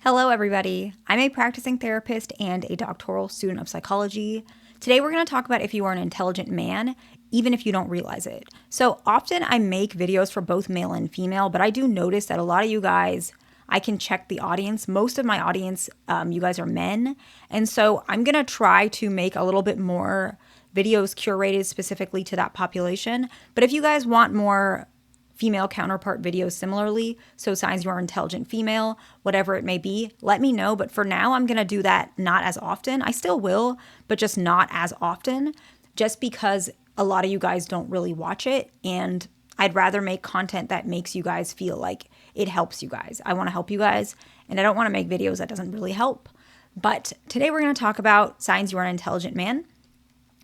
Hello, everybody. I'm a practicing therapist and a doctoral student of psychology. Today, we're going to talk about if you are an intelligent man, even if you don't realize it. So often I make videos for both male and female, but I do notice that a lot of you guys, I can check the audience. Most of my audience, you guys are men. And so I'm going to try to make a little bit more videos curated specifically to that population. But if you guys want more female counterpart videos similarly, so signs you are intelligent female, whatever it may be, let me know. But for now, I'm going to do that not as often. I still will, but just not as often, just because a lot of you guys don't really watch it. And I'd rather make content that makes you guys feel like it helps you guys. I want to help you guys, and I don't want to make videos that doesn't really help. But today we're going to talk about signs you are an intelligent man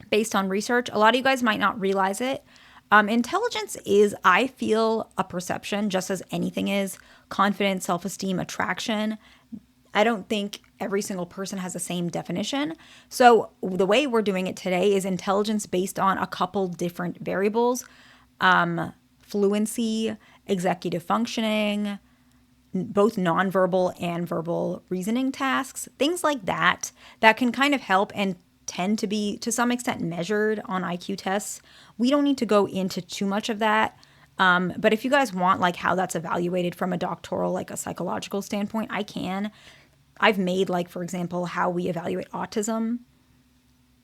based on research. A lot of you guys might not realize it. Intelligence is, I feel, a perception, just as anything is. Confidence, self-esteem, attraction. I don't think every single person has the same definition. So the way we're doing it today is intelligence based on a couple different variables. Fluency, executive functioning, both nonverbal and verbal reasoning tasks, things like that can kind of help and tend to be, to some extent, measured on IQ tests. We don't need to go into too much of that. But if you guys want like how that's evaluated from a doctoral, like a psychological standpoint, I can. I've made like, for example, how we evaluate autism.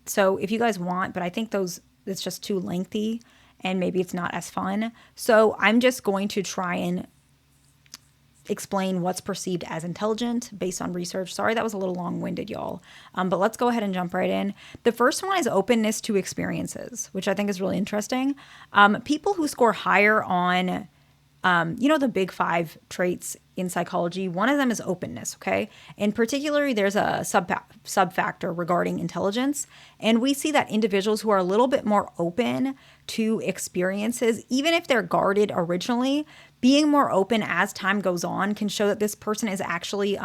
So if you guys want, but I think it's just too lengthy and maybe it's not as fun. So I'm just going to try and explain what's perceived as intelligent based on research. Sorry, that was a little long-winded, y'all. But let's go ahead and jump right in. The first one is openness to experiences, which I think is really interesting. People who score higher on, the big 5 traits in psychology, one of them is openness, okay? In particular, there's a sub-factor regarding intelligence. And we see that individuals who are a little bit more open to experiences, even if they're guarded originally, being more open as time goes on can show that this person is actually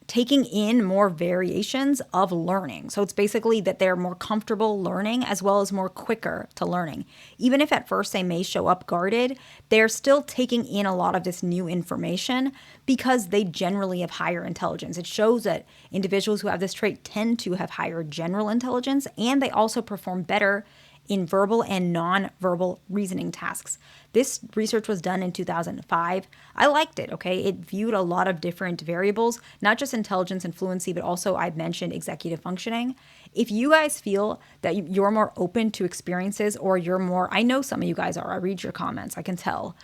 taking in more variations of learning. So it's basically that they're more comfortable learning as well as more quicker to learning. Even if at first they may show up guarded, they're still taking in a lot of this new information because they generally have higher intelligence. It shows that individuals who have this trait tend to have higher general intelligence, and they also perform better in verbal and non-verbal reasoning tasks. This research was done in 2005. I liked it, okay? It viewed a lot of different variables, not just intelligence and fluency, but also I mentioned executive functioning. If you guys feel that you're more open to experiences, or you're more, I know some of you guys are, I read your comments, I can tell.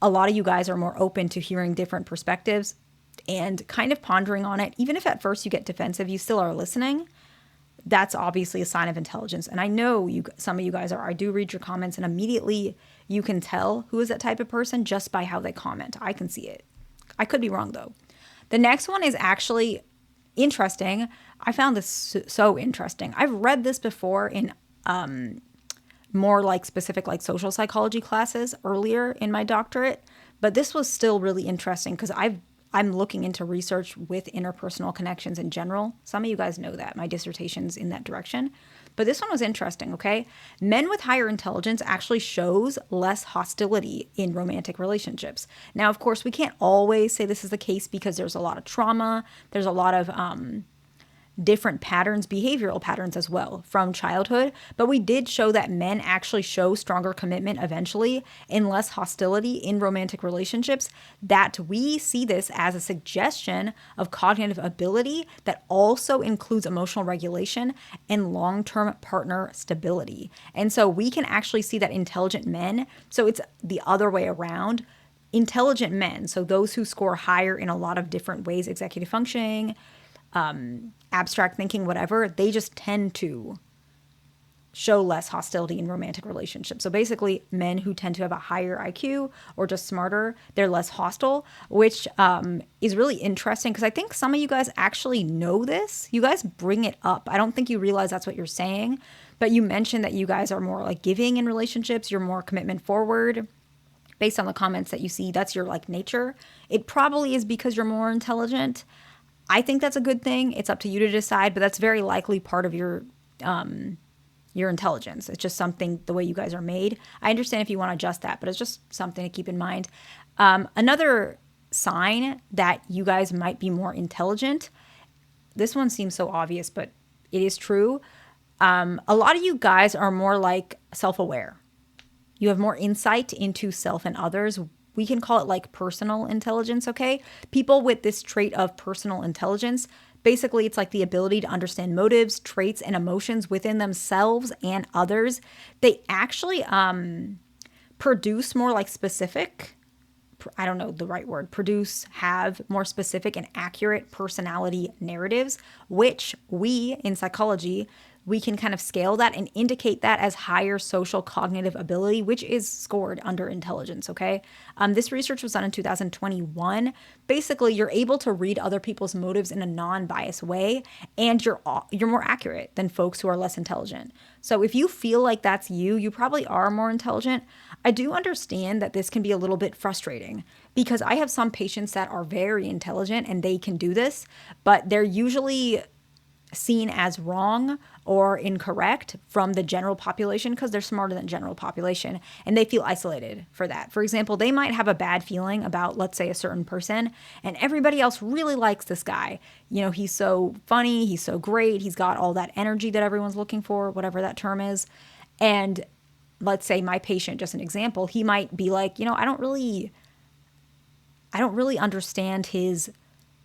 A lot of you guys are more open to hearing different perspectives and kind of pondering on it. Even if at first you get defensive, you still are listening. That's obviously a sign of intelligence. And I know some of you guys are. I do read your comments, and immediately you can tell who is that type of person just by how they comment. I can see it. I could be wrong, though. The next one is actually interesting. I found this so interesting. I've read this before in more like specific like social psychology classes earlier in my doctorate, but this was still really interesting because I'm looking into research with interpersonal connections in general. Some of you guys know that. My dissertation's in that direction. But this one was interesting, okay? Men with higher intelligence actually shows less hostility in romantic relationships. Now, of course, we can't always say this is the case because there's a lot of trauma. There's a lot of different patterns, behavioral patterns as well from childhood. But we did show that men actually show stronger commitment eventually and less hostility in romantic relationships, that we see this as a suggestion of cognitive ability that also includes emotional regulation and long-term partner stability. And so we can actually see that intelligent men, so it's the other way around, intelligent men, so those who score higher in a lot of different ways, executive functioning, abstract thinking, whatever, they just tend to show less hostility in romantic relationships. So basically, men who tend to have a higher IQ or just smarter, they're less hostile, which is really interesting because I think some of you guys actually know this. You guys bring it up. I don't think you realize that's what you're saying, but you mentioned that you guys are more like giving in relationships. You're more commitment forward. Based on the comments that you see, that's your like nature. It probably is because you're more intelligent. I think that's a good thing. It's up to you to decide, but that's very likely part of your intelligence. It's just something, the way you guys are made. I understand if you want to adjust that, but it's just something to keep in mind. Another sign that you guys might be more intelligent, this one seems so obvious, but it is true. A lot of you guys are more like self-aware. You have more insight into self and others. We can call it like personal intelligence, okay? People with this trait of personal intelligence, basically it's like the ability to understand motives, traits, and emotions within themselves and others. They actually produce more like specific, I don't know the right word, have more specific and accurate personality narratives, which we in psychology, we can kind of scale that and indicate that as higher social cognitive ability, which is scored under intelligence, okay? This research was done in 2021. Basically, you're able to read other people's motives in a non-biased way, and you're more accurate than folks who are less intelligent. So if you feel like that's you, you probably are more intelligent. I do understand that this can be a little bit frustrating because I have some patients that are very intelligent and they can do this, but they're usually seen as wrong or incorrect from the general population because they're smarter than general population and they feel isolated for that. For example, they might have a bad feeling about, let's say, a certain person and everybody else really likes this guy. You know, he's so funny, he's so great, he's got all that energy that everyone's looking for, whatever that term is. And let's say my patient, just an example, he might be like, you know, I don't really understand his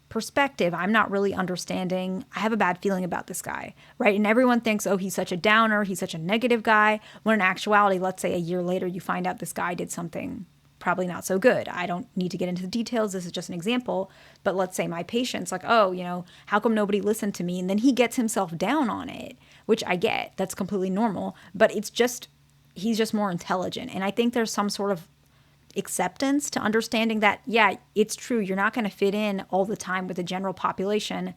perspective. I'm not really understanding. I have a bad feeling about this guy, right? And everyone thinks, oh, he's such a downer, he's such a negative guy. When in actuality, let's say a year later, you find out this guy did something probably not so good. I don't need to get into the details. This is just an example. But let's say my patient's like, oh, you know, how come nobody listened to me? And then he gets himself down on it, which I get. That's completely normal. But it's just, he's just more intelligent. And I think there's some sort of acceptance to understanding that, yeah, it's true. You're not going to fit in all the time with the general population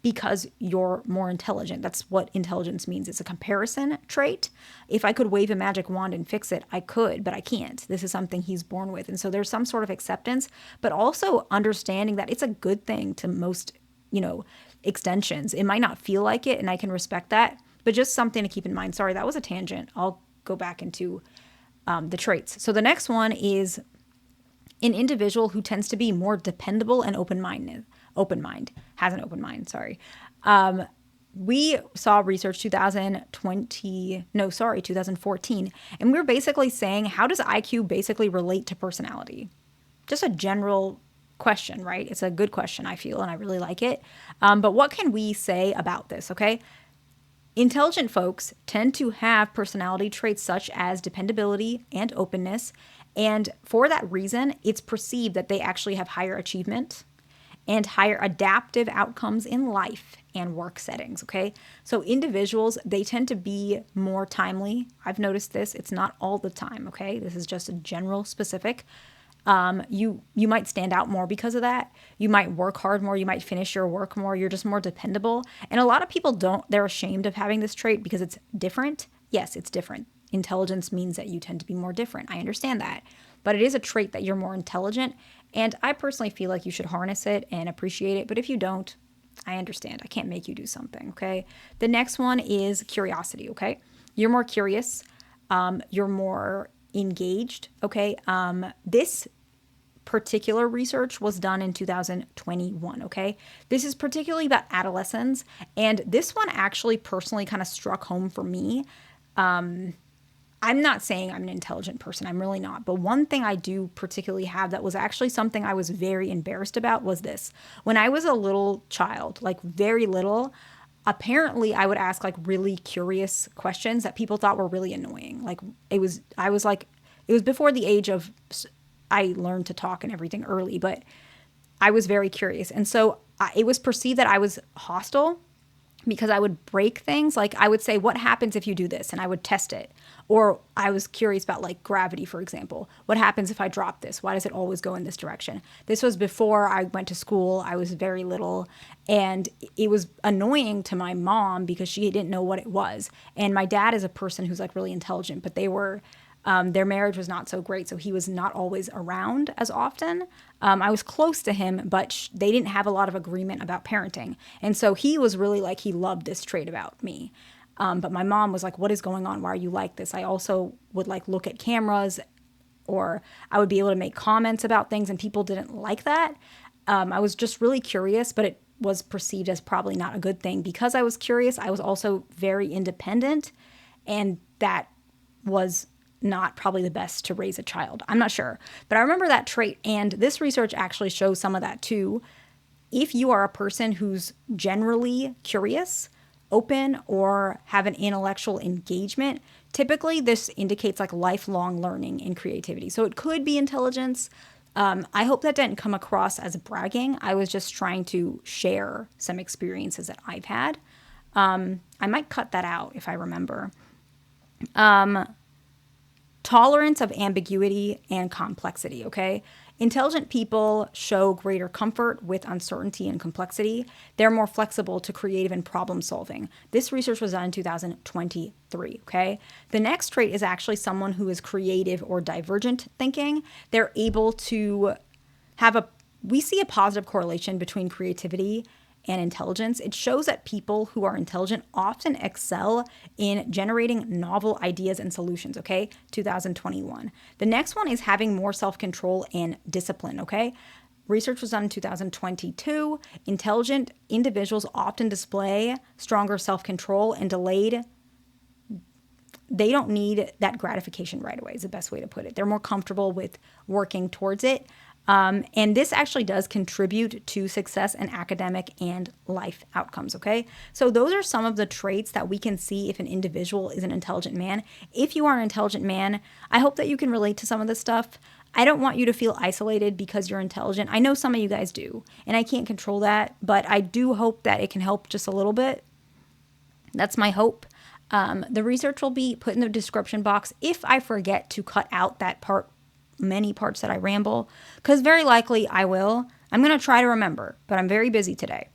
because you're more intelligent. That's what intelligence means. It's a comparison trait. If I could wave a magic wand and fix it, I could, but I can't. This is something he's born with. And so there's some sort of acceptance, but also understanding that it's a good thing to most, you know, extensions. It might not feel like it, and I can respect that, but just something to keep in mind. Sorry, that was a tangent. I'll go back into the traits. So the next one is an individual who tends to be more dependable and has an open mind, sorry. We saw research 2014, and we were basically saying, how does IQ basically relate to personality? Just a general question, right? It's a good question, I feel, and I really like it. But what can we say about this, okay? Intelligent folks tend to have personality traits such as dependability and openness, and for that reason, it's perceived that they actually have higher achievement and higher adaptive outcomes in life and work settings, okay? So individuals, they tend to be more timely. I've noticed this. It's not all the time, okay? This is just a general specific. You might stand out more because of that. You might work hard more. You might finish your work more. You're just more dependable. And a lot of people they're ashamed of having this trait because it's different. Yes, it's different. Intelligence means that you tend to be more different. I understand that. But it is a trait that you're more intelligent. And I personally feel like you should harness it and appreciate it. But if you don't, I understand. I can't make you do something, okay? The next one is curiosity, okay? You're more curious. You're more engaged, okay? This particular research was done in 2021, okay? This is particularly about adolescents, and this one actually personally kind of struck home for me. I'm not saying I'm an intelligent person, I'm really not, but one thing I do particularly have that was actually something I was very embarrassed about was this. When I was a little child, like very little, apparently I would ask like really curious questions that people thought were really annoying. Like it was before the age of, I learned to talk and everything early, but I was very curious. And so it was perceived that I was hostile because I would break things. Like I would say, what happens if you do this? And I would test it. Or I was curious about like gravity, for example. What happens if I drop this? Why does it always go in this direction? This was before I went to school. I was very little, and it was annoying to my mom because she didn't know what it was. And my dad is a person who's like really intelligent, but their marriage was not so great, so he was not always around as often. I was close to him, but they didn't have a lot of agreement about parenting. And so he was really like, he loved this trait about me. But my mom was like, what is going on? Why are you like this? I also would like look at cameras or I would be able to make comments about things and people didn't like that. I was just really curious, but it was perceived as probably not a good thing. Because I was curious, I was also very independent, and that was not probably the best to raise a child. I'm not sure, but I remember that trait, and this research actually shows some of that too. If you are a person who's generally curious, open, or have an intellectual engagement, typically this indicates like lifelong learning and creativity. So it could be intelligence. I hope that didn't come across as bragging. I was just trying to share some experiences that I've had. I might cut that out if I remember. Tolerance of ambiguity and complexity, okay? Intelligent people show greater comfort with uncertainty and complexity. They're more flexible to creative and problem solving. This research was done in 2023, okay? The next trait is actually someone who is creative or divergent thinking. They're able to we see a positive correlation between creativity and intelligence. It shows that people who are intelligent often excel in generating novel ideas and solutions, okay? 2021. The next one is having more self-control and discipline, okay? Research was done in 2022. Intelligent individuals often display stronger self-control and they don't need that gratification right away is the best way to put it. They're more comfortable with working towards it. And this actually does contribute to success in academic and life outcomes, okay? So those are some of the traits that we can see if an individual is an intelligent man. If you are an intelligent man, I hope that you can relate to some of this stuff. I don't want you to feel isolated because you're intelligent. I know some of you guys do, and I can't control that, but I do hope that it can help just a little bit. That's my hope. The research will be put in the description box if I forget to cut out that part, many parts that I ramble, because very likely I will. I'm going to try to remember, but I'm very busy today.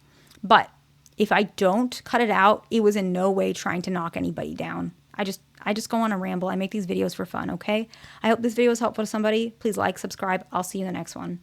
But if I don't cut it out, it was in no way trying to knock anybody down. I just go on a ramble. I make these videos for fun, okay? I hope this video was helpful to somebody. Please like, subscribe. I'll see you in the next one.